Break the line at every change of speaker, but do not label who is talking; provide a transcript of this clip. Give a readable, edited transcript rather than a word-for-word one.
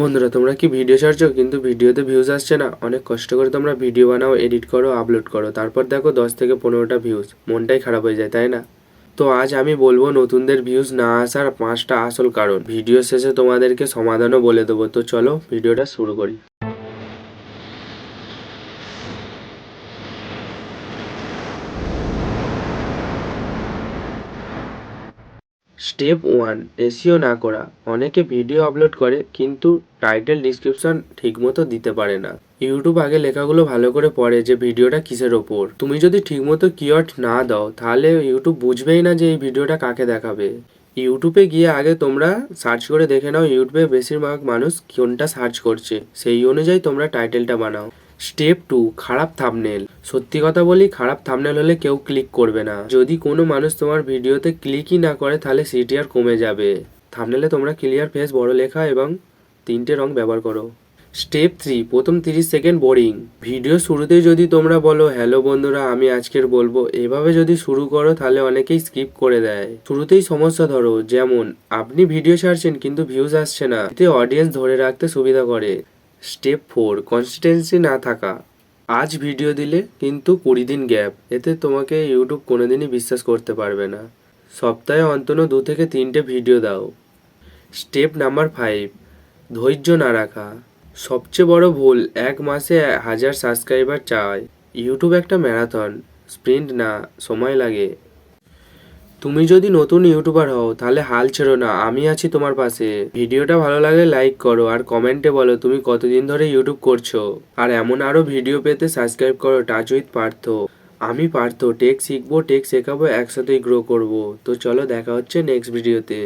বন্ধুরা, তোমরা কি ভিডিও ছাড়ছো কিন্তু ভিডিওতে ভিউজ আসছে না? অনেক কষ্ট করে তোমরা ভিডিও বানাও, এডিট করো, আপলোড করো, তারপর দেখো 10 থেকে 15টা ভিউজ, মনটাই খারাপ হয়ে যায়, তাই না? তো আজ আমি বলবো নতুনদের ভিউজ না আসার 5টা আসল কারণ। ভিডিও শেষে তোমাদেরকে সমাধানও বলে দেবো। তো চলো ভিডিওটা শুরু করি। স্টেপ 1, এসইও না করা। অনেকে ভিডিও আপলোড করে কিন্তু টাইটেল ডিসক্রিপশন ঠিকমতো দিতে পারে না। ইউটিউব আগে লেখাগুলো ভালো করে পড়ে যে ভিডিওটা কিসের ওপর। তুমি যদি ঠিকমতো কিওয়ার্ড না দাও তাহলে ইউটিউব বুঝবেই না যে এই ভিডিওটা কাকে দেখাবে। ইউটিউবে গিয়ে আগে তোমরা সার্চ করে দেখে নাও ইউটিউবে বেশিরভাগ মানুষ কোনটা সার্চ করছে, সেই অনুযায়ী তোমরা টাইটেলটা বানাও। স্টেপ 2, খারাপ থাম্বনেল। সত্যি কথা বলি, খারাপ থাম্বনেল হলে কেউ ক্লিক করবে না। যদি কোনো মানুষ তোমার ভিডিওতে ক্লিকই না করে তাহলে সিটিআর কমে যাবে। থাম্বনেলে তোমরা ক্লিয়ার ফেস, বড় লেখা এবং 3টে রং ব্যবহার করো। স্টেপ 3, প্রথম 30 সেকেন্ড বোরিং। ভিডিও শুরুতেই যদি তোমরা বলো হ্যালো বন্ধুরা আমি আজকের বলবো, এভাবে যদি শুরু করো তাহলে অনেকেই স্কিপ করে দেয়। শুরুতেই সমস্যা ধরো, যেমন আপনি ভিডিও ছাড়ছেন কিন্তু ভিউজ আসছে না, এতে অডিয়েন্স ধরে রাখতে সুবিধা করে। স্টেপ 4, কনসিস্টেন্সি না থাকা। আজ ভিডিও দিলে কিন্তু 20 দিন গ্যাপ, এতে তোমাকে ইউটিউব কোনোদিনই বিশ্বাস করতে পারবে না। সপ্তাহে অন্তত 2 থেকে 3টে ভিডিও দাও। স্টেপ নাম্বার 5, ধৈর্য না রাখা। সবচেয়ে বড় ভুল, 1 মাসে 1000 সাবস্ক্রাইবার চায়। ইউটিউব একটা ম্যারাথন, স্প্রিন্ট না, সময় লাগে। তুমি যদি নতুন ইউটিউবার হও তাহলে হাল ছেড়ো না, আমি আছি তোমার পাশে। ভিডিওটা ভালো লাগলে লাইক করো আর কমেন্টে বলো তুমি কতদিন ধরে ইউটিউব করছো। আর এমন আরও ভিডিও পেতে সাবস্ক্রাইব করো টাচ উইথ পার্থ। আমি পার্থ, টেক শিখবো, টেক শেখাবো, একসাথেই গ্রো করব। তো চলো দেখা হচ্ছে নেক্সট ভিডিওতে।